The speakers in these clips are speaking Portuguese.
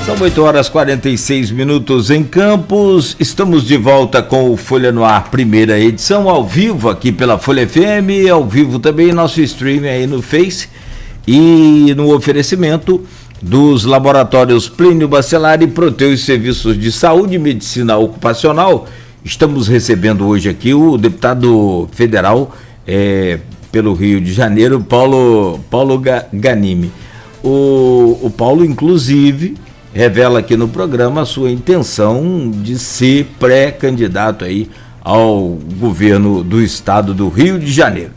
São 8h46 em Campos. Estamos de volta com o Folha no Ar, primeira edição, ao vivo aqui pela Folha FM, ao vivo também nosso streaming aí no Face e no oferecimento dos laboratórios Plínio Bacelar e Proteus Serviços de Saúde e Medicina Ocupacional. Estamos recebendo hoje aqui o deputado federal pelo Rio de Janeiro, Paulo Ganimi. O Paulo, inclusive, revela aqui no programa a sua intenção de ser pré-candidato aí ao governo do estado do Rio de Janeiro.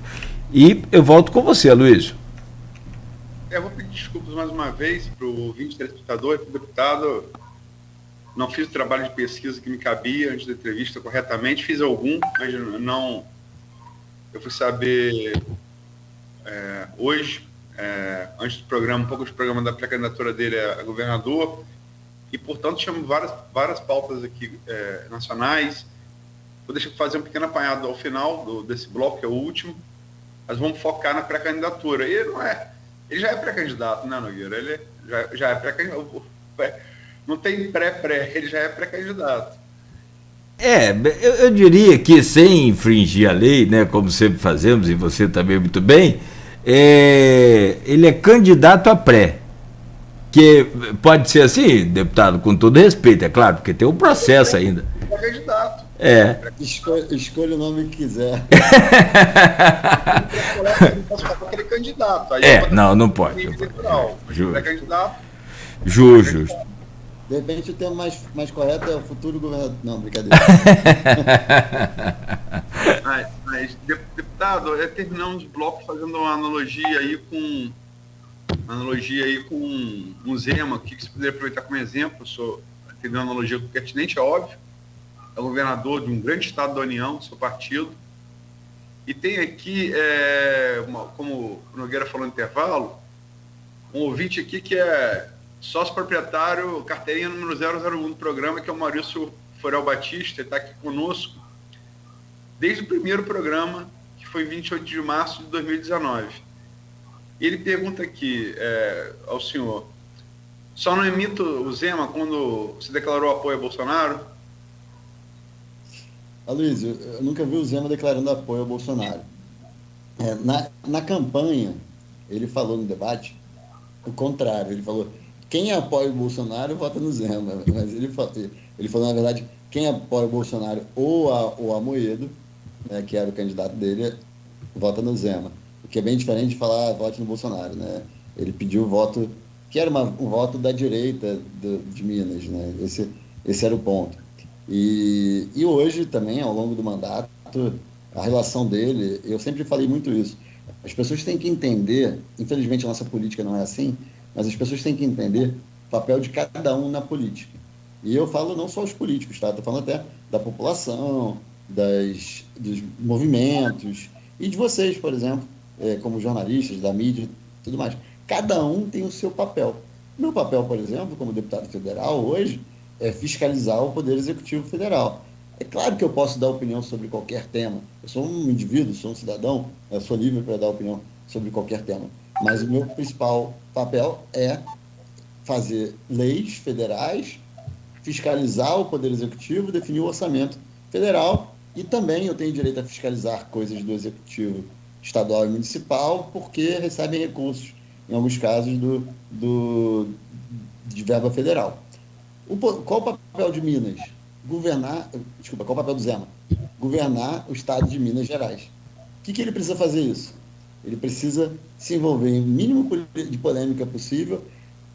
E eu volto com você, Aloysio. Eu vou pedir desculpas mais uma vez para o ouvinte telespectador e para o deputado. Não fiz o trabalho de pesquisa que me cabia antes da entrevista corretamente, fiz algum, mas não. Eu fui saber hoje, antes do programa, um pouco do programa da pré-candidatura dele a governador, e, portanto, chamo várias pautas aqui nacionais. Vou deixar fazer um pequeno apanhado ao final desse bloco, que é o último, mas vamos focar na pré-candidatura. Ele já é pré-candidato, né, Nogueira? Ele já é pré-candidato. Não tem pré-pré, ele já é pré-candidato. Eu diria que, sem infringir a lei, né, como sempre fazemos, e você também muito bem, ele é candidato a pré. Que pode ser assim, deputado, com todo respeito, é claro, porque tem um processo ainda. É candidato. Escolha o nome que quiser. Não posso falar que ele é candidato. Aí não pode. É candidato. Justo. De repente o termo mais correto é o futuro governador. Não, brincadeira. Mas deputado, terminamos o bloco fazendo uma analogia aí com o Zema, que você poderia aproveitar como exemplo. Teve uma analogia pertinente, é óbvio. É o governador de um grande estado da União, do seu partido. E tem aqui, como o Nogueira falou no intervalo, um ouvinte aqui que é sócio proprietário, carteirinha número 001 do programa, que é o Maurício Forel Batista. Ele está aqui conosco desde o primeiro programa, que foi 28 de março de 2019. E ele pergunta aqui ao senhor: só não imita o Zema quando se declarou apoio a Bolsonaro? Aloysio, eu nunca vi o Zema declarando apoio ao Bolsonaro. Na campanha, ele falou no debate o contrário. Ele falou: quem apoia o Bolsonaro vota no Zema. Mas ele falou, na verdade, quem apoia o Bolsonaro ou o Amoedo, que era o candidato dele, vota no Zema. O que é bem diferente de falar vote no Bolsonaro, né? Ele pediu o voto, que era um voto da direita de Minas, né? Esse era o ponto. E hoje também, ao longo do mandato, a relação dele, eu sempre falei muito isso. As pessoas têm que entender, infelizmente a nossa política não é assim, mas as pessoas têm que entender o papel de cada um na política. E eu falo não só os políticos, tá? Estou falando até da população, dos movimentos, e de vocês, por exemplo, como jornalistas, da mídia, tudo mais. Cada um tem o seu papel. Meu papel, por exemplo, como deputado federal, hoje, é fiscalizar o Poder Executivo Federal. É claro que eu posso dar opinião sobre qualquer tema. Eu sou um indivíduo, sou um cidadão, eu sou livre para dar opinião sobre qualquer tema. Mas o meu principal papel é fazer leis federais, fiscalizar o Poder Executivo, definir o orçamento federal, e também eu tenho direito a fiscalizar coisas do Executivo estadual e municipal, porque recebem recursos, em alguns casos, de verba federal. Qual o papel de Minas? Qual o papel do Zema? Governar o estado de Minas Gerais. O que ele precisa fazer isso? Ele precisa se envolver em o mínimo de polêmica possível.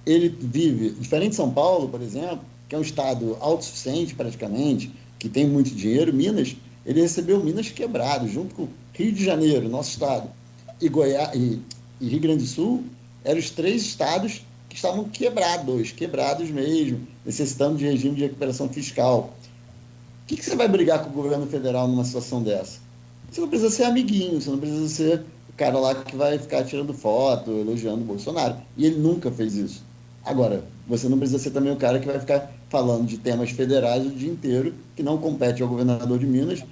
Ele vive, diferente de São Paulo, por exemplo, que é um estado autossuficiente praticamente, que tem muito dinheiro. Minas, ele recebeu Minas quebrado, junto com Rio de Janeiro, nosso estado, e Goiás e Rio Grande do Sul, eram os 3 estados que estavam quebrados mesmo, necessitando de regime de recuperação fiscal. O que você vai brigar com o governo federal numa situação dessa? Você não precisa ser amiguinho, você não precisa ser o cara lá que vai ficar tirando foto, elogiando o Bolsonaro. E ele nunca fez isso. Agora, você não precisa ser também o cara que vai ficar falando de temas federais o dia inteiro, que não compete ao governador de Minas.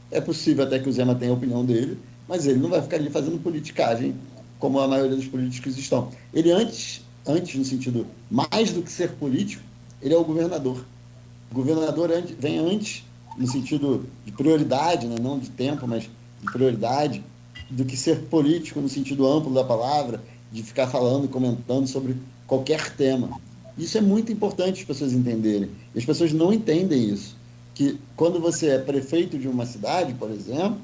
É possível até que o Zema tenha a opinião dele, mas ele não vai ficar ali fazendo politicagem, como a maioria dos políticos estão. Ele antes no sentido, mais do que ser político, ele é o governador. O governador vem antes, no sentido de prioridade, né? Não de tempo, mas de prioridade, do que ser político no sentido amplo da palavra, de ficar falando, comentando sobre qualquer tema. Isso é muito importante as pessoas entenderem. E as pessoas não entendem isso. Que quando você é prefeito de uma cidade, por exemplo,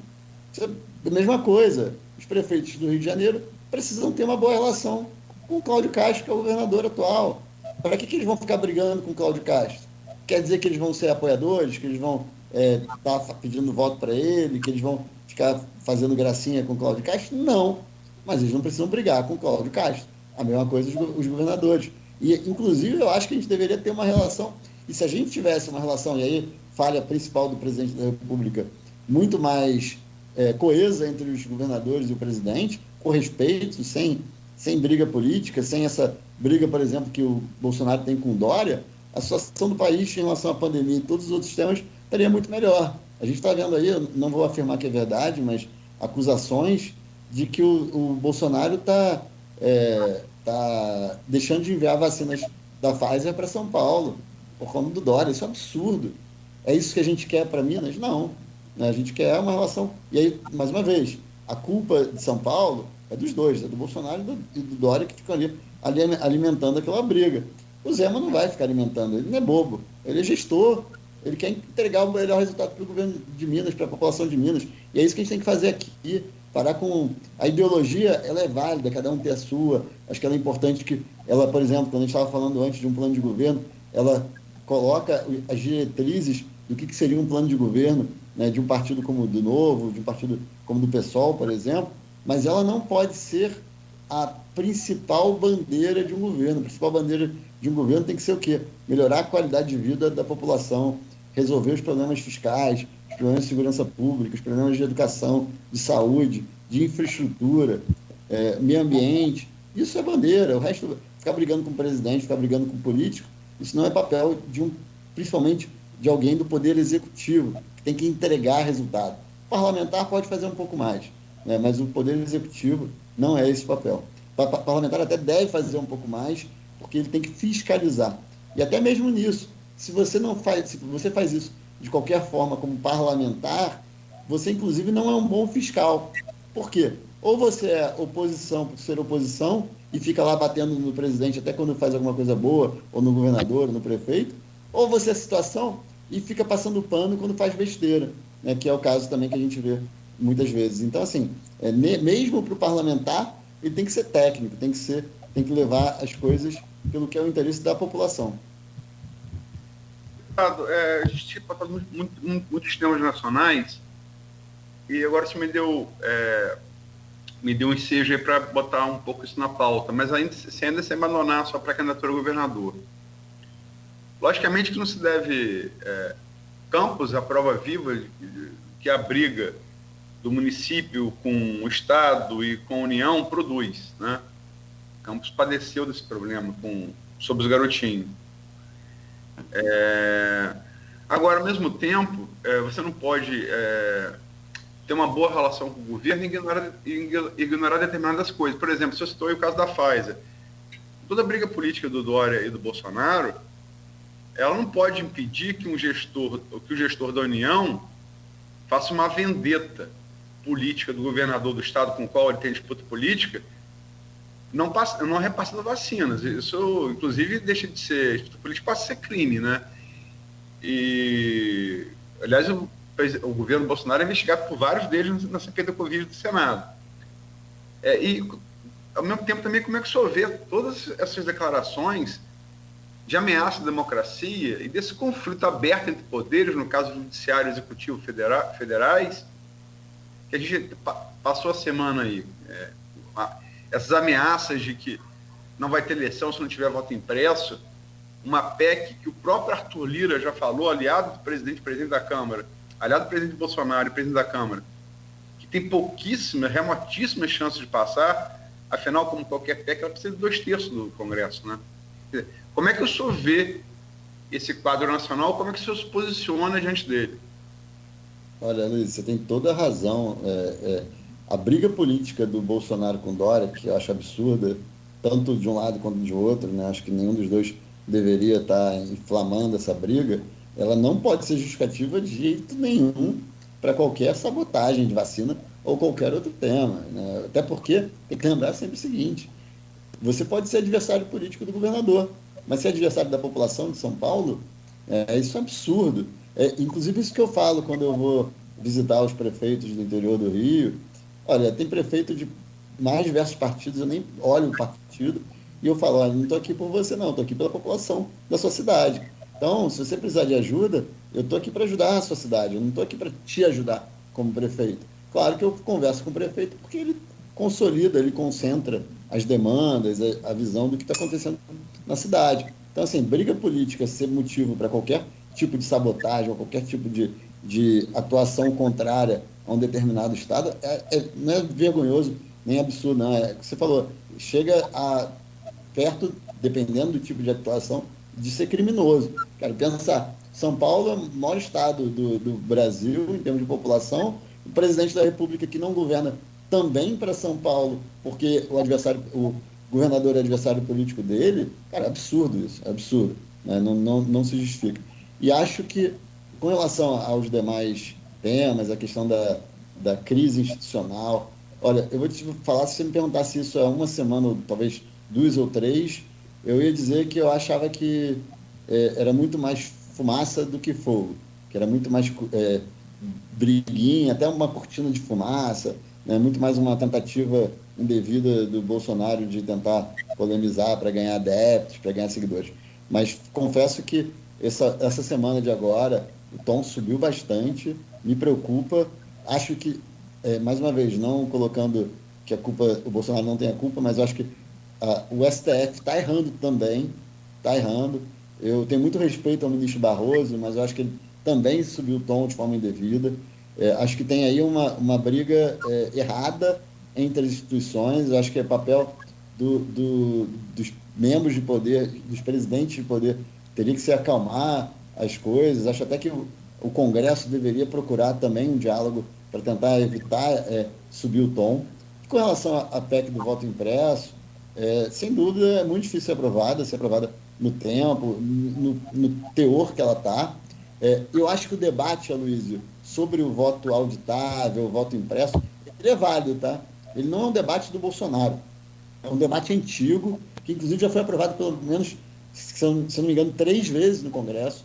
é a mesma coisa. Os prefeitos do Rio de Janeiro precisam ter uma boa relação com o Cláudio Castro, que é o governador atual. Para que eles vão ficar brigando com o Cláudio Castro? Quer dizer que eles vão ser apoiadores, que eles vão estar pedindo voto para ele, que eles vão ficar fazendo gracinha com o Cláudio Castro? Não. Mas eles não precisam brigar com o Cláudio Castro. A mesma coisa os governadores. E, inclusive, eu acho que a gente deveria ter uma relação, e se a gente tivesse uma relação, e aí falha principal do presidente da República, muito mais coesa entre os governadores e o presidente, com respeito, sem briga política, sem essa briga, por exemplo, que o Bolsonaro tem com o Dória, a situação do país em relação à pandemia e todos os outros temas estaria muito melhor. A gente está vendo aí, eu não vou afirmar que é verdade, mas acusações de que o Bolsonaro está deixando de enviar vacinas da Pfizer para São Paulo, por conta do Dória. Isso é absurdo. É isso que a gente quer para Minas? Não. A gente quer uma relação... E aí, mais uma vez, a culpa de São Paulo é dos dois, é do Bolsonaro e do Dória, que ficam ali alimentando aquela briga. O Zema não vai ficar alimentando, ele não é bobo, ele é gestor, ele quer entregar o melhor resultado para o governo de Minas, para a população de Minas. E é isso que a gente tem que fazer aqui, parar com... A ideologia, ela é válida, cada um tem a sua. Acho que ela é importante que ela, por exemplo, quando a gente estava falando antes de um plano de governo, ela coloca as diretrizes do que seria um plano de governo, né, de um partido como o do Novo, de um partido como o do PSOL, por exemplo, mas ela não pode ser a principal bandeira de um governo. A principal bandeira de um governo tem que ser o quê? Melhorar a qualidade de vida da população, resolver os problemas fiscais, os problemas de segurança pública, os problemas de educação, de saúde, de infraestrutura, meio ambiente. Isso é bandeira. O resto, ficar brigando com o presidente, ficar brigando com o político, isso não é papel principalmente de alguém do Poder Executivo, que tem que entregar resultado. O parlamentar pode fazer um pouco mais, né? Mas o Poder Executivo não é esse papel. O parlamentar até deve fazer um pouco mais, porque ele tem que fiscalizar. E até mesmo nisso, se você faz isso de qualquer forma como parlamentar, você inclusive não é um bom fiscal. Por quê? Ou você é oposição por ser oposição e fica lá batendo no presidente até quando faz alguma coisa boa, ou no governador, ou no prefeito, ou você é situação e fica passando pano quando faz besteira, né? Que é o caso também que a gente vê muitas vezes. Então, assim, mesmo para o parlamentar, ele tem que ser técnico, tem que levar as coisas pelo que é o interesse da população. A gente tinha tratado muitos temas nacionais e agora você me deu um ensejo aí para botar um pouco isso na pauta, mas sem abandonar a sua pré-candidatura a governador. Logicamente que não se deve... Campos, a prova viva que a briga do município com o Estado e com a União produz, né? Campos padeceu desse problema sobre os garotinhos. Agora, ao mesmo tempo, você não pode ter uma boa relação com o governo e ignorar determinadas coisas. Por exemplo, se eu citou o caso da Pfizer. Toda a briga política do Dória e do Bolsonaro, ela não pode impedir que o gestor da União faça uma vendetta política do governador do estado com o qual ele tem disputa política, não repassando vacinas. Isso, inclusive, deixa de ser disputa política, passa a ser crime, né? E, aliás, o governo Bolsonaro é investigado por vários deles na CPI da Covid do Senado. E, ao mesmo tempo, também, como é que o senhor vê todas essas declarações de ameaça à democracia e desse conflito aberto entre poderes, no caso judiciário e executivo federais, que a gente passou a semana aí, essas ameaças de que não vai ter eleição se não tiver voto impresso, uma PEC que o próprio Arthur Lira já falou, aliado do presidente da Câmara, aliado do presidente Bolsonaro e presidente da Câmara, que tem remotíssimas chances de passar, afinal, como qualquer PEC, ela precisa de 2/3 do Congresso, né? Como é que o senhor vê esse quadro nacional? Como é que o senhor se posiciona diante dele? Olha, Luiz, você tem toda a razão. A briga política do Bolsonaro com Dória, que eu acho absurda, tanto de um lado quanto de outro, né? Acho que nenhum dos dois deveria estar inflamando essa briga, ela não pode ser justificativa de jeito nenhum para qualquer sabotagem de vacina ou qualquer outro tema, né? Até porque tem que lembrar sempre o seguinte: você pode ser adversário político do governador, mas ser adversário da população de São Paulo, isso é um absurdo. Inclusive isso que eu falo quando eu vou visitar os prefeitos do interior do Rio. Olha, tem prefeito de mais diversos partidos, eu nem olho o partido, e eu falo, olha, não estou aqui por você não, estou aqui pela população da sua cidade. Então, se você precisar de ajuda, eu estou aqui para ajudar a sua cidade, eu não estou aqui para te ajudar como prefeito. Claro que eu converso com o prefeito porque ele consolida, ele concentra as demandas, a visão do que está acontecendo na cidade. Então, assim, briga política ser motivo para qualquer tipo de sabotagem ou qualquer tipo de atuação contrária a um determinado Estado não é vergonhoso nem absurdo, não. É o que você falou, chega a perto, dependendo do tipo de atuação, de ser criminoso. Quero pensar, São Paulo é o maior estado do Brasil em termos de população, o presidente da República que não governa também para São Paulo, porque o governador é adversário político dele, cara, é absurdo isso, é absurdo, né? Não se justifica. E acho que, com relação aos demais temas, a questão da crise institucional, olha, eu vou te falar, se você me perguntasse isso há uma semana, ou talvez 2 ou 3, eu ia dizer que eu achava que era muito mais fumaça do que fogo, que era muito mais briguinha, até uma cortina de fumaça, né, muito mais uma tentativa indevida do Bolsonaro de tentar polemizar para ganhar adeptos, para ganhar seguidores. Mas confesso que essa semana de agora, o tom subiu bastante, me preocupa, acho que, mais uma vez, não colocando que o Bolsonaro não tem a culpa, mas eu acho que o STF está errando também, está errando. Eu tenho muito respeito ao ministro Barroso, mas eu acho que ele também subiu o tom de forma indevida. Acho que tem aí uma briga errada entre as instituições. Eu acho que é papel dos membros de poder, dos presidentes de poder, teria que se acalmar as coisas. Acho até que o Congresso deveria procurar também um diálogo para tentar evitar subir o tom. Com relação à PEC do voto impresso, sem dúvida é muito difícil ser aprovada no tempo, no teor que ela está. Eu acho que o debate, Aloysio, sobre o voto auditável, o voto impresso, ele é válido, tá? Ele não é um debate do Bolsonaro. É um debate antigo, que inclusive já foi aprovado pelo menos, se eu não me engano, 3 vezes no Congresso,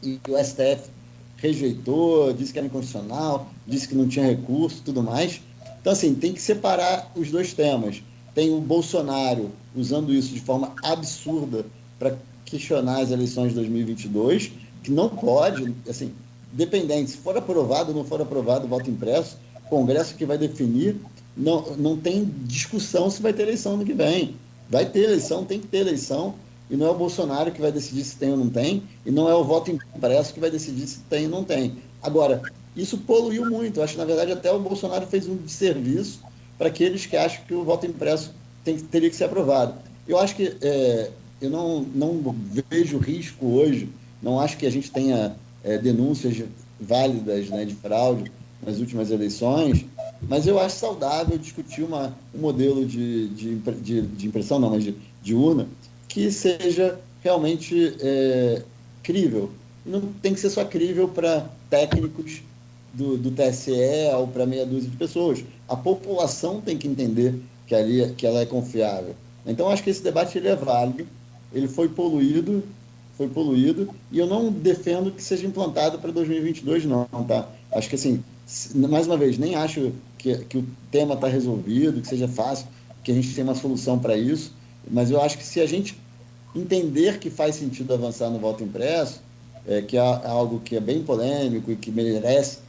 e o STF rejeitou, disse que era inconstitucional, disse que não tinha recurso, tudo mais. Então, assim, tem que separar os dois temas. Tem o Bolsonaro usando isso de forma absurda para questionar as eleições de 2022, que não pode, assim, dependente, se for aprovado ou não for aprovado o voto impresso, o Congresso que vai definir, não tem discussão se vai ter eleição no que vem. Vai ter eleição, tem que ter eleição, e não é o Bolsonaro que vai decidir se tem ou não tem, e não é o voto impresso que vai decidir se tem ou não tem. Agora, isso poluiu muito. Eu acho que, na verdade, até o Bolsonaro fez um desserviço para aqueles que acham que o voto impresso teria que ser aprovado. Eu acho que eu não vejo risco hoje, não acho que a gente tenha denúncias válidas, né, de fraude nas últimas eleições, mas eu acho saudável discutir um modelo de impressão, não, mas de urna, que seja realmente crível. Não tem que ser só crível para técnicos do TSE ou para meia dúzia de pessoas. A população tem que entender que ela é confiável. Então, acho que esse debate ele é válido, ele foi poluído, e eu não defendo que seja implantado para 2022, não, tá? Acho que, assim, mais uma vez, nem acho que o tema está resolvido, que seja fácil, que a gente tenha uma solução para isso, mas eu acho que se a gente entender que faz sentido avançar no voto impresso, que é algo que é bem polêmico e que merece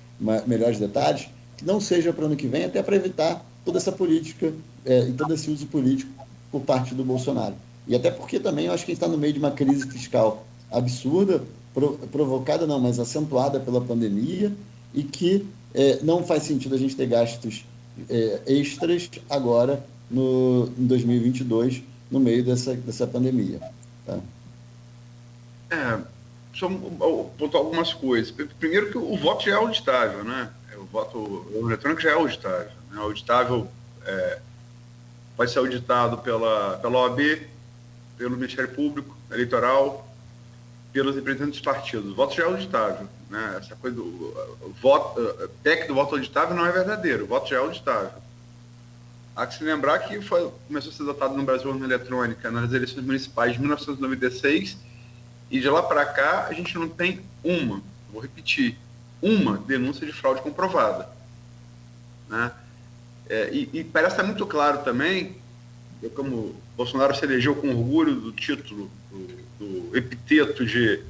melhores detalhes, que não seja para o ano que vem, até para evitar toda essa política e todo esse uso político por parte do Bolsonaro. E até porque também eu acho que a gente está no meio de uma crise fiscal absurda, provocada não, mas acentuada pela pandemia, e que não faz sentido a gente ter gastos extras agora em 2022, no meio dessa pandemia. Tá? Só pontuar algumas coisas. Primeiro que o voto já é auditável, né? O voto eletrônico já é auditável. Né? Auditável vai ser auditado pela OAB, pelo Ministério Público Eleitoral, pelos representantes dos partidos. O voto já é auditável, né? Essa coisa do voto, PEC do voto auditável não é verdadeiro, o voto já é auditável. Há que se lembrar que começou a ser adotado no Brasil a urna eletrônica nas eleições municipais de 1996, e de lá para cá a gente não tem vou repetir, uma denúncia de fraude comprovada, né? E parece estar muito claro também, como Bolsonaro se elegeu com orgulho do título, do epiteto de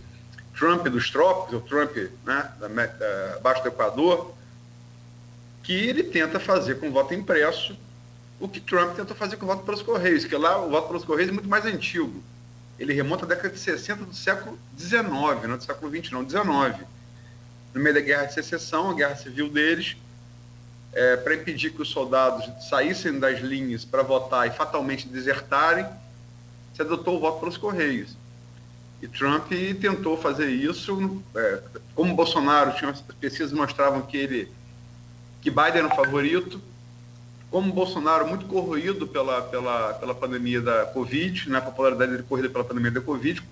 Trump dos trópicos, ou Trump, né, abaixo do Equador, que ele tenta fazer com o voto impresso o que Trump tentou fazer com o voto pelos Correios, que lá o voto pelos Correios é muito mais antigo. Ele remonta à década de 60 do século XIX, não do século XX, não, XIX. No meio da Guerra de Secessão, a guerra civil deles, para impedir que os soldados saíssem das linhas para votar e fatalmente desertarem, se adotou o voto pelos Correios. E Trump tentou fazer isso, como Bolsonaro, as pesquisas mostravam que Biden era o favorito, como Bolsonaro muito corroído pela pandemia da Covid, né, a popularidade dele corrida pela pandemia da Covid,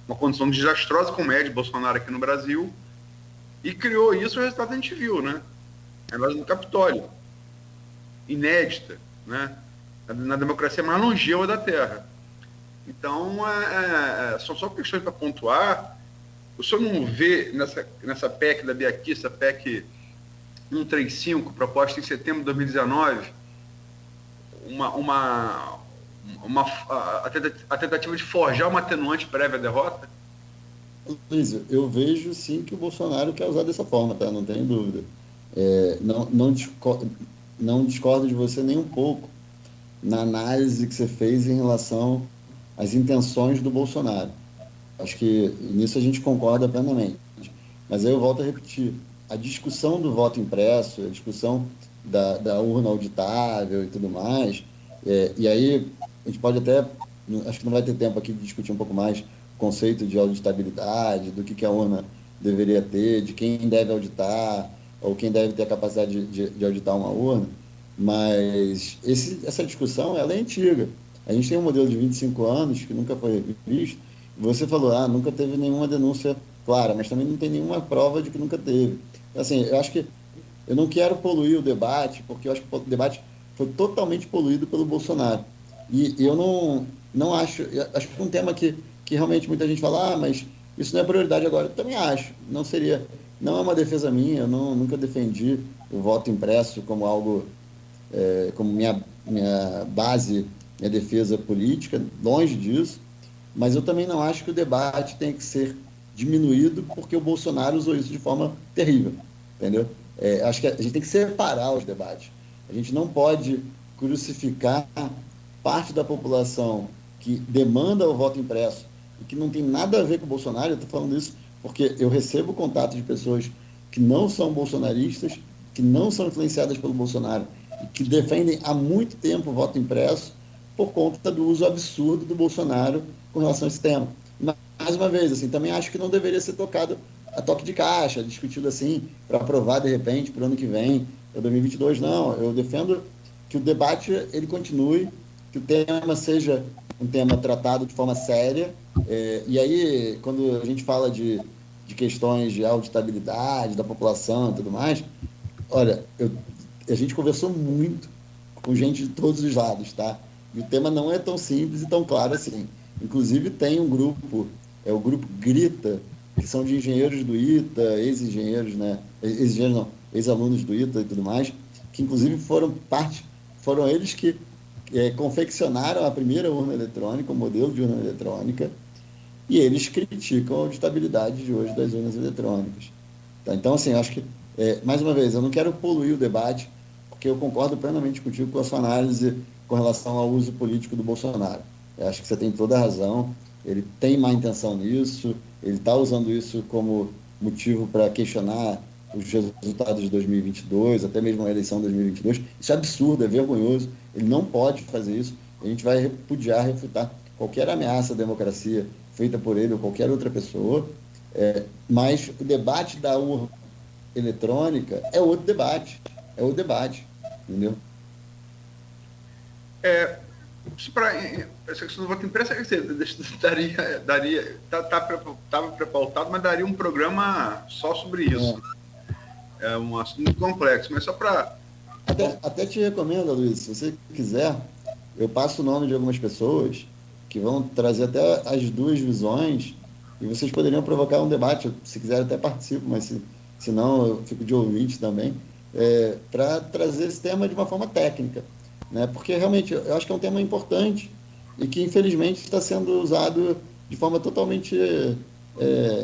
uma condição desastrosa como é de Bolsonaro aqui no Brasil, e criou isso, o resultado a gente viu, né? A invasão do Capitólio, inédita, né? Na democracia mais longeva da Terra. Então, são só questões para pontuar. O senhor não vê nessa PEC da Bia Kicis, a PEC 135, proposta em setembro de 2019, a tentativa de forjar uma atenuante prévia à derrota? Luiz, eu vejo sim que o Bolsonaro quer usar dessa forma, tá? Não tenho dúvida. Não discordo de você nem um pouco na análise que você fez em relação às intenções do Bolsonaro. Acho que nisso a gente concorda plenamente. Mas aí eu volto a repetir. A discussão do voto impresso, a discussão da urna auditável e tudo mais, e aí a gente pode até, acho que não vai ter tempo aqui de discutir um pouco mais o conceito de auditabilidade, do que a urna deveria ter, de quem deve auditar, ou quem deve ter a capacidade de auditar uma urna, mas essa discussão ela é antiga. A gente tem um modelo de 25 anos que nunca foi visto. Você falou, nunca teve nenhuma denúncia clara, mas também não tem nenhuma prova de que nunca teve. Assim, eu acho que eu não quero poluir o debate, porque eu acho que o debate foi totalmente poluído pelo Bolsonaro. E eu não acho, acho que é um tema que realmente muita gente fala, mas isso não é prioridade agora. Eu também acho, não é uma defesa minha, eu nunca defendi o voto impresso como algo, como minha base, minha defesa política, longe disso, mas eu também não acho que o debate tem que ser diminuído porque o Bolsonaro usou isso de forma terrível, entendeu? Acho que a gente tem que separar os debates. A gente não pode crucificar parte da população que demanda o voto impresso e que não tem nada a ver com o Bolsonaro. Eu estou falando isso porque eu recebo contato de pessoas que não são bolsonaristas, que não são influenciadas pelo Bolsonaro e que defendem há muito tempo o voto impresso por conta do uso absurdo do Bolsonaro com relação a esse tema. Mais uma vez, assim, também acho que não deveria ser tocado a toque de caixa, discutido assim, para aprovar de repente para o ano que vem, para 2022. Não, eu defendo que o debate ele continue, que o tema seja um tema tratado de forma séria. E aí, quando a gente fala de questões de auditabilidade da população e tudo mais, olha, a gente conversou muito com gente de todos os lados, tá? E o tema não é tão simples e tão claro assim. Inclusive tem um grupo, o grupo Grita, que são de engenheiros do ITA, ex-engenheiros, né? Ex-engenheiros não, ex-alunos do ITA e tudo mais, que inclusive foram eles que confeccionaram a primeira urna eletrônica, o modelo de urna eletrônica, e eles criticam a auditabilidade de hoje das urnas eletrônicas. Tá? Então, assim, acho que, mais uma vez, eu não quero poluir o debate, porque eu concordo plenamente contigo com a sua análise com relação ao uso político do Bolsonaro. Eu acho que você tem toda a razão, ele tem má intenção nisso, ele está usando isso como motivo para questionar os resultados de 2022, até mesmo a eleição de 2022. Isso é absurdo, é vergonhoso, ele não pode fazer isso. A gente vai repudiar, refutar qualquer ameaça à democracia feita por ele ou qualquer outra pessoa, mas o debate da urna eletrônica é outro debate, entendeu? Essa questão do voto impresso, estava pré-pautado, mas daria um programa só sobre isso. É um assunto muito complexo, mas só para... Até te recomendo, Luiz, se você quiser, eu passo o nome de algumas pessoas que vão trazer até as duas visões e vocês poderiam provocar um debate. Se quiser, até participo, mas se não, eu fico de ouvinte também, para trazer esse tema de uma forma técnica, né? Porque realmente eu acho que é um tema importante e que, infelizmente, está sendo usado de forma totalmente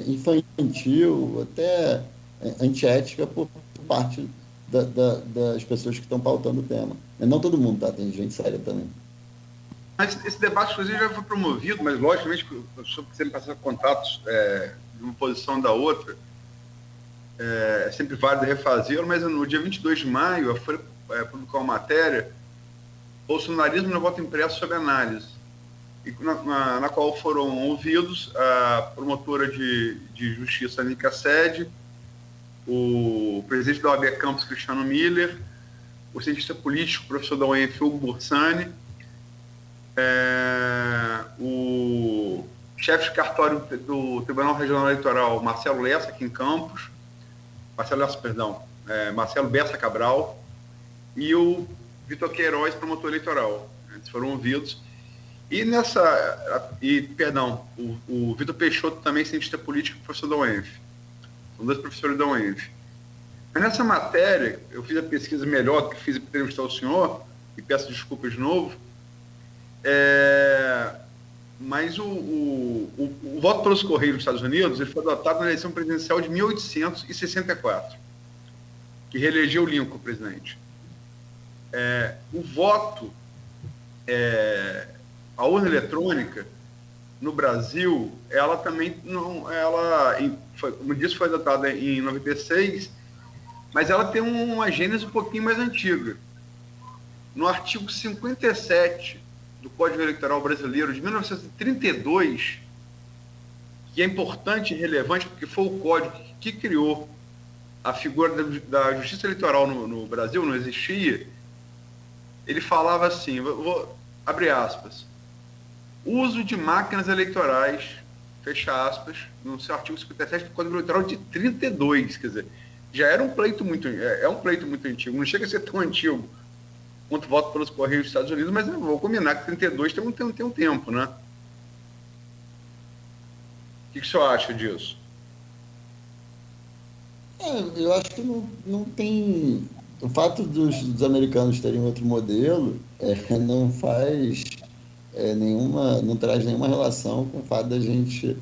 infantil, até antiética por parte das pessoas que estão pautando o tema. Não todo mundo, tá? Tem gente séria também. Mas esse debate, inclusive, já foi promovido, mas, logicamente, sobre sempre passar contatos de uma posição da outra, é sempre válido refazê-lo, mas no dia 22 de maio, a Folha publicou uma matéria, Bolsonarismo no voto impresso sob análise, e na qual foram ouvidos a promotora de justiça, Anica Sede, o presidente da OAB Campus, Cristiano Miller, o cientista político, professor da UENF, Hugo Borsani, o chefe de cartório do Tribunal Regional Eleitoral, Marcelo Lessa, aqui em Campos, Marcelo Bessa Cabral, e o Vitor Queiroz, promotor eleitoral. Eles foram ouvidos. O Vitor Peixoto, também cientista político, professor da UENF. São dois professores da UENF. Mas nessa matéria, eu fiz a pesquisa melhor do que fiz para entrevistar o senhor, e peço desculpas de novo, mas o voto pelos Correios nos Estados Unidos ele foi adotado na eleição presidencial de 1864, que reelegeu Lincoln presidente. O voto, a urna eletrônica, no Brasil, ela também não... como disse, foi adotada em 96, mas ela tem uma gênese um pouquinho mais antiga. No artigo 57 do Código Eleitoral Brasileiro de 1932, que é importante e relevante porque foi o código que criou a figura da justiça eleitoral no Brasil, não existia, ele falava assim, vou abrir aspas, uso de máquinas eleitorais, fecha aspas, no seu artigo 57 do Código Eleitoral de 32, quer dizer, já era um pleito muito antigo, não chega a ser tão antigo quanto voto pelos Correios dos Estados Unidos, mas eu vou combinar que 32 tem um tempo, né? O que o senhor acha disso? Eu acho que não tem... O fato dos americanos terem outro modelo não faz não traz nenhuma relação com o fato da gente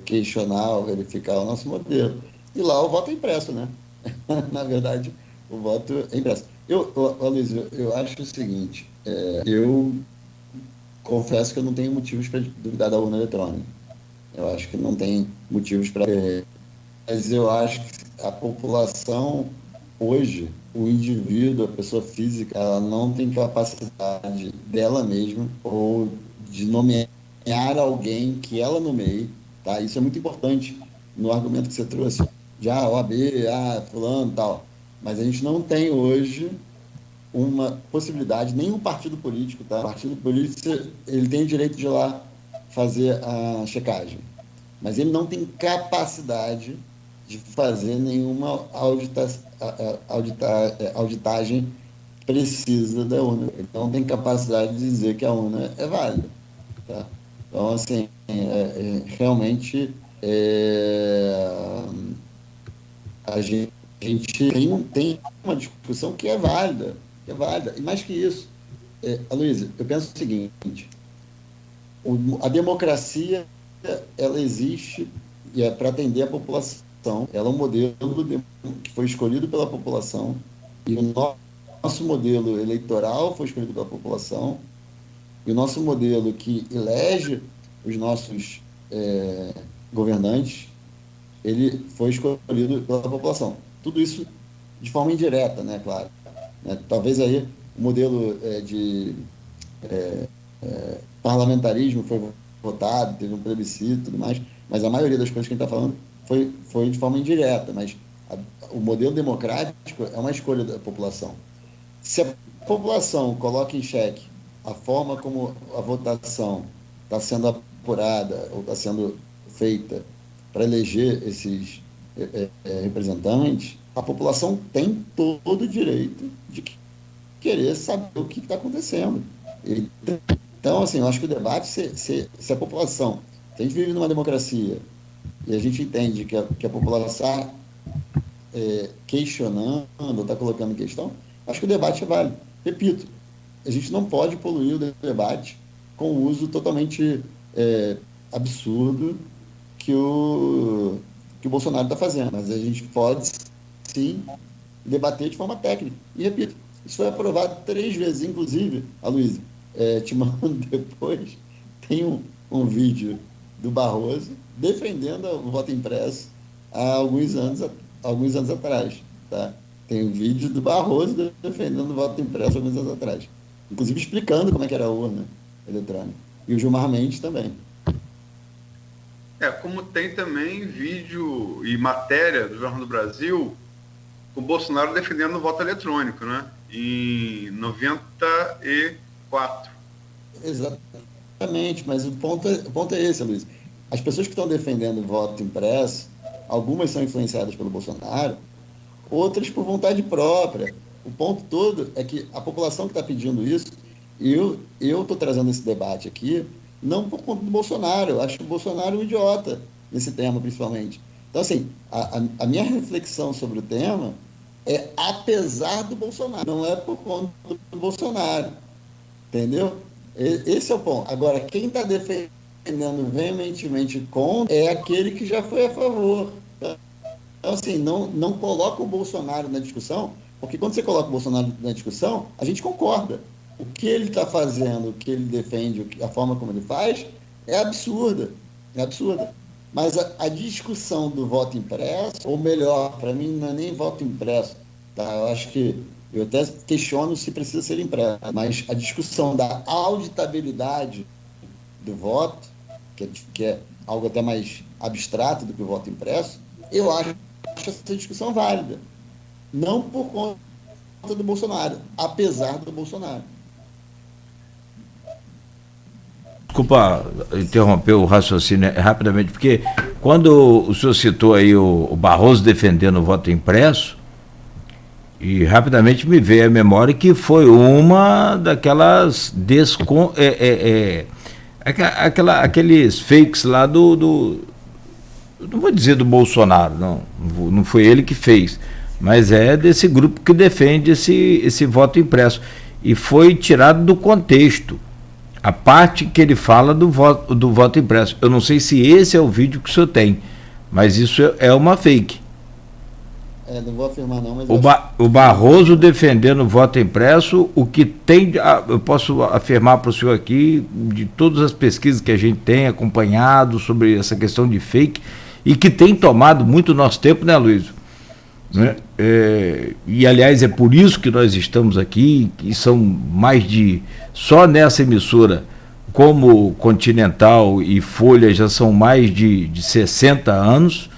questionar ou verificar o nosso modelo. E lá o voto é impresso, né? Na verdade, o voto é impresso. Luiz, eu acho o seguinte, eu confesso que eu não tenho motivos para duvidar da urna eletrônica. Eu acho que não tem motivos para... Mas eu acho que a população, hoje, o indivíduo, a pessoa física, ela não tem capacidade dela mesma ou de nomear alguém que ela nomeie, tá? Isso é muito importante no argumento que você trouxe, de OAB, fulano e tal. Mas a gente não tem hoje uma possibilidade, nenhum partido político, tá? O partido político, ele tem o direito de ir lá fazer a checagem, mas ele não tem capacidade de fazer nenhuma auditagem precisa da urna. Ele não tem capacidade de dizer que a urna é válida, tá? Então, assim, realmente a gente tem uma discussão que é válida. E mais que isso, Aloysio, eu penso o seguinte, a democracia, ela existe para atender a população. Ela é um modelo que foi escolhido pela população, e o nosso modelo eleitoral foi escolhido pela população, e o nosso modelo que elege os nossos governantes, ele foi escolhido pela população. Tudo isso de forma indireta, né, claro. Talvez aí o modelo de parlamentarismo foi votado, teve um plebiscito e tudo mais, mas a maioria das coisas que a gente está falando foi de forma indireta, mas o modelo democrático é uma escolha da população. Se a população coloca em xeque a forma como a votação está sendo apurada ou está sendo feita para eleger esses representantes, a população tem todo o direito de querer saber o que está acontecendo. Então, assim, eu acho que o debate, se a população, se a gente vive numa democracia e a gente entende que a população está questionando, está colocando em questão, acho que o debate é válido. Repito, a gente não pode poluir o debate com o uso totalmente absurdo que o Bolsonaro está fazendo, mas a gente pode, sim, debater de forma técnica. E, repito, isso foi aprovado 3 vezes, inclusive, Aloysio, te mando depois, tem um vídeo do Barroso defendendo o voto impresso há alguns anos atrás. Tá? Tem um vídeo do Barroso defendendo o voto impresso há alguns anos atrás. Inclusive explicando como é que era a urna eletrônica. E o Gilmar Mendes também. Como tem também vídeo e matéria do Jornal do Brasil com o Bolsonaro defendendo o voto eletrônico, né? Em 94. Exatamente, mas o ponto é esse, Luiz. As pessoas que estão defendendo o voto impresso, algumas são influenciadas pelo Bolsonaro, outras por vontade própria. O ponto todo é que a população que está pedindo isso, eu estou trazendo esse debate aqui, não por conta do Bolsonaro. Eu acho o Bolsonaro um idiota nesse tema, principalmente. Então, assim, a minha reflexão sobre o tema é apesar do Bolsonaro, não é por conta do Bolsonaro. Entendeu? Esse é o ponto. Agora, quem está defendendo veementemente contra é aquele que já foi a favor. Tá? Então, assim, não coloca o Bolsonaro na discussão, porque quando você coloca o Bolsonaro na discussão, a gente concorda. O que ele está fazendo, o que ele defende, a forma como ele faz, é absurda. É absurda. Mas a discussão do voto impresso, ou melhor, para mim não é nem voto impresso, tá? Eu acho que eu até questiono se precisa ser impresso, mas a discussão da auditabilidade do voto, que é algo até mais abstrato do que o voto impresso, eu acho essa discussão válida. Não por conta do Bolsonaro, apesar do Bolsonaro. Desculpa interromper o raciocínio rapidamente, porque quando o senhor citou aí o Barroso defendendo o voto impresso, e rapidamente me veio à memória que foi uma daquelas aqueles fakes lá não vou dizer do Bolsonaro, não foi ele que fez, mas é desse grupo que defende esse voto impresso, e foi tirado do contexto a parte que ele fala do voto impresso. Eu não sei se esse é o vídeo que o senhor tem, mas isso é uma fake. Não vou afirmar não, mas... O Barroso defendendo o voto impresso, o que tem... eu posso afirmar para o senhor aqui, de todas as pesquisas que a gente tem acompanhado sobre essa questão de fake, e que tem tomado muito nosso tempo, né, Luiz? Né? E, aliás, é por isso que nós estamos aqui, que são mais de... Só nessa emissora, como Continental e Folha, já são mais de 60 anos,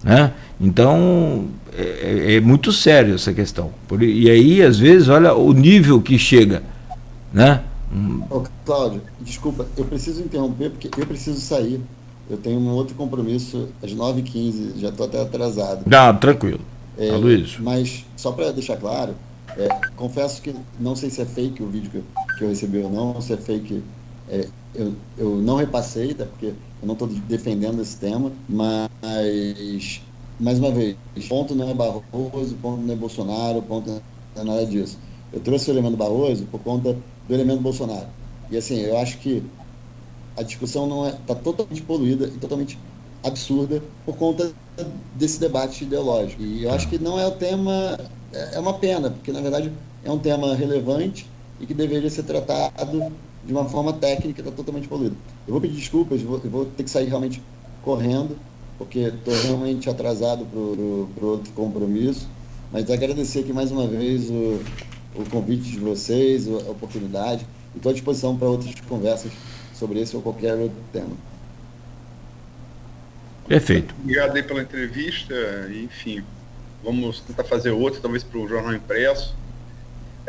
né? Então, é muito sério essa questão. E aí, às vezes, olha o nível que chega, né? Cláudio, desculpa, eu preciso interromper porque eu preciso sair. Eu tenho um outro compromisso às 9h15, já estou até atrasado. Não, tranquilo. Luiz. Mas, só para deixar claro, confesso que não sei se é fake o vídeo que eu recebi ou não, se é fake, eu não repassei, tá? Porque eu não estou defendendo esse tema, mas, mais uma vez, ponto não é Barroso, ponto não é Bolsonaro, ponto não é nada disso. Eu trouxe o elemento Barroso por conta do elemento Bolsonaro. E assim, eu acho que a discussão está totalmente poluída e totalmente absurda por conta desse debate ideológico. E eu acho que não é o tema, é uma pena, porque na verdade é um tema relevante e que deveria ser tratado de uma forma técnica, está totalmente poluído. Eu vou pedir desculpas, eu vou ter que sair realmente correndo, porque estou realmente atrasado para outro compromisso, mas agradecer aqui mais uma vez o convite de vocês, a oportunidade, e estou à disposição para outras conversas sobre esse ou qualquer outro tema. Perfeito. Obrigado aí pela entrevista, enfim, vamos tentar fazer outra, talvez para o Jornal Impresso.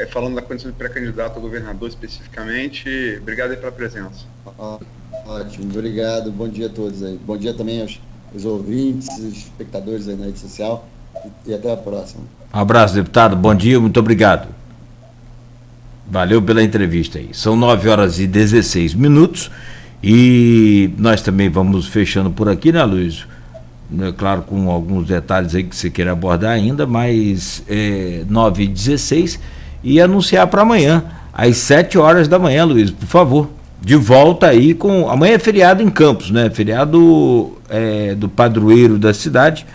falando da condição de pré-candidato a governador especificamente, obrigado aí pela presença. Ótimo, obrigado, bom dia a todos aí. Bom dia também aos ouvintes, espectadores aí na rede social, e até a próxima. Um abraço, deputado, bom dia, muito obrigado. Valeu pela entrevista aí. São 9h16 e nós também vamos fechando por aqui, né, Luiz? Claro, com alguns detalhes aí que você queira abordar ainda, mas 9h16 e anunciar para amanhã, às 7h da manhã, Luiz, por favor. De volta aí com. Amanhã é feriado em Campos, né? Feriado do padroeiro da cidade,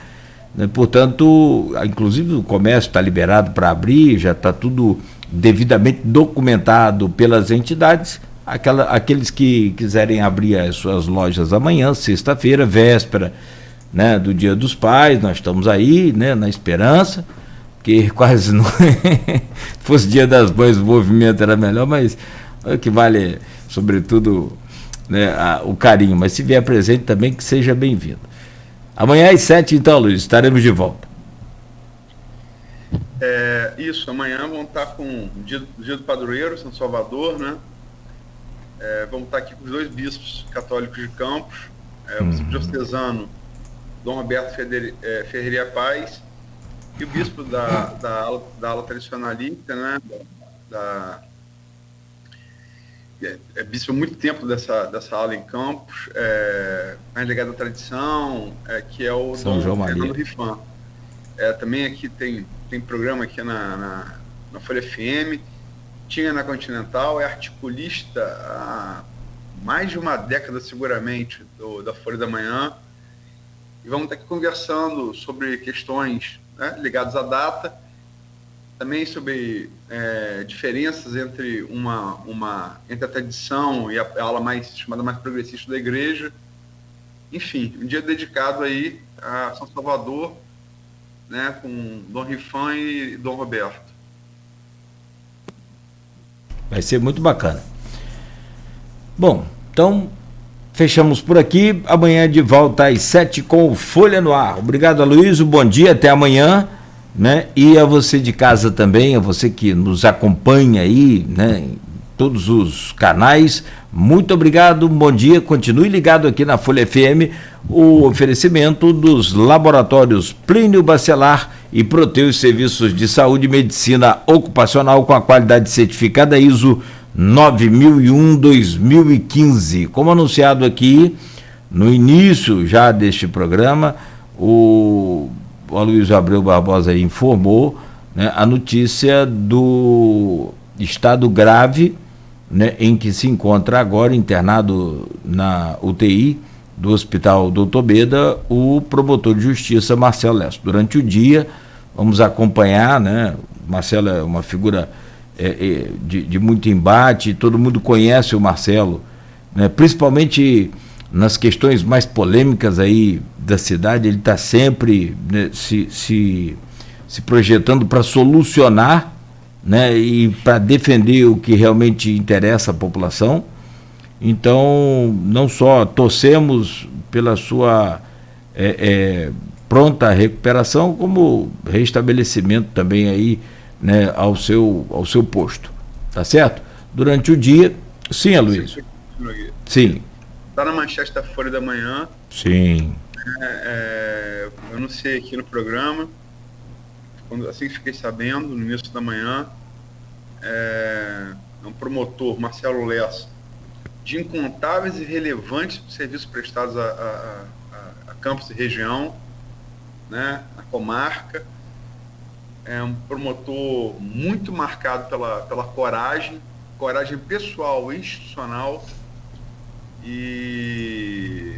né? Portanto, inclusive o comércio está liberado para abrir, já está tudo devidamente documentado pelas entidades. Aqueles que quiserem abrir as suas lojas amanhã, sexta-feira, véspera, né, do Dia dos Pais, nós estamos aí, né, na esperança, que quase não fosse Dia das Mães o movimento era melhor, mas o que vale, sobretudo, né, o carinho, mas se vier presente também, que seja bem-vindo. Amanhã às 7h, então, Luiz, estaremos de volta. Isso, amanhã vamos estar com o dia do Padroeiro, São Salvador, né? Vamos estar aqui com os 2 bispos católicos de Campos, o bispo diocesano Dom Roberto Ferreira Paz, e o bispo da ala tradicionalista, né? Bispo há muito tempo dessa ala em Campos, mais ligado à tradição, que é o São João Fernando Maria. Rifan. Também aqui tem programa aqui na Folha FM, tinha na Continental, é articulista há mais de uma década seguramente da Folha da Manhã, e vamos estar aqui conversando sobre questões, né, ligadas à data, também sobre diferenças entre entre a tradição e a ala chamada mais progressista da igreja. Enfim, um dia dedicado aí a São Salvador, né, com Dom Rifan e Dom Roberto. Vai ser muito bacana. Bom, então fechamos por aqui. Amanhã de volta às 7h com o Folha no Ar. Obrigado, Aloysio. Bom dia, até amanhã. Né? E a você de casa também, a você que nos acompanha aí, né, em todos os canais, muito obrigado, bom dia, continue ligado aqui na Folha FM, o oferecimento dos laboratórios Plínio Bacelar e Proteus Serviços de Saúde e Medicina Ocupacional com a qualidade certificada ISO 9001-2015. Como anunciado aqui no início já deste programa, o Aloysio Abreu Barbosa informou, né, a notícia do estado grave, né, em que se encontra agora internado na UTI do Hospital Doutor Beda o promotor de justiça Marcelo Lesso. Durante o dia vamos acompanhar, né, Marcelo é uma figura de muito embate, todo mundo conhece o Marcelo, né, principalmente nas questões mais polêmicas aí da cidade, ele está sempre, né, se projetando para solucionar, né, e para defender o que realmente interessa à população. Então, não só torcemos pela sua pronta recuperação, como restabelecimento também aí, né, ao seu posto. Tá certo? Durante o dia. Sim, Aloysio. Sim. Está na manchete da Folha da Manhã. Sim. Eu anunciei aqui no programa, assim que fiquei sabendo, no início da manhã, um promotor, Marcelo Lesso, de incontáveis e relevantes serviços prestados a Campos e região, né, na comarca. É um promotor muito marcado pela coragem pessoal e institucional, e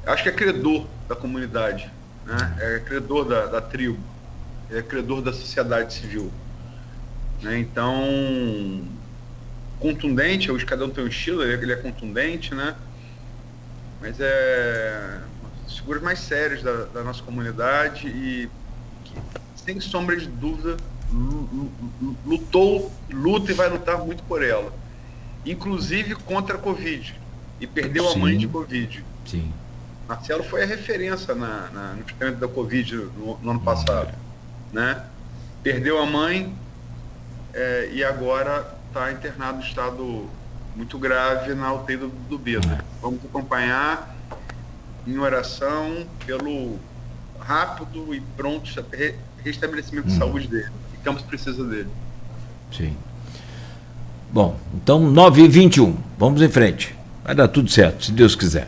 acho que é credor da comunidade, né? É credor da tribo, é credor da sociedade civil, né? Então, contundente, hoje cada um tem um estilo, ele é contundente, né? Mas é uma das figuras mais sérias da nossa comunidade e que, sem sombra de dúvida, luta e vai lutar muito por ela, inclusive contra a Covid, e perdeu a mãe de Covid. Sim. Marcelo foi a referência no tratamento da Covid no ano passado, né? Perdeu a mãe, e agora está internado em estado muito grave na UTI do Beta. Vamos acompanhar em oração pelo rápido e pronto restabelecimento de saúde dele. E Campos precisa dele. Sim. Bom, então 9h21. Vamos em frente. Vai dar tudo certo, se Deus quiser.